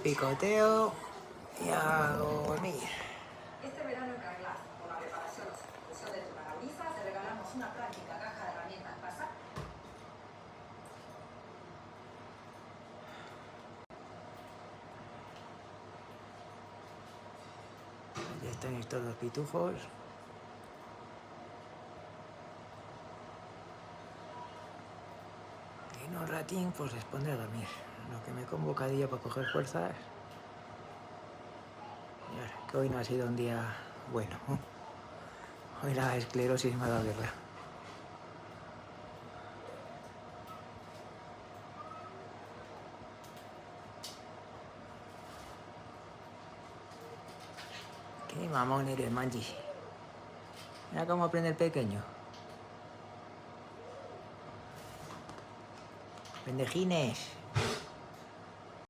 Picoteo y a dormir. Este verano en Carglass, por la reparación o sustitución de tu parabrisas, te regalamos una práctica caja de herramientas. ¿Pasa? Ya están estos dos pitujos. Y en un ratín pues les pondré a dormir. Lo que me convoca día para coger fuerzas. Y ahora, que hoy no ha sido un día bueno. Hoy la esclerosis me ha dado guerra. Qué mamón eres, Manji. Mira cómo aprende el pequeño. Pendejines.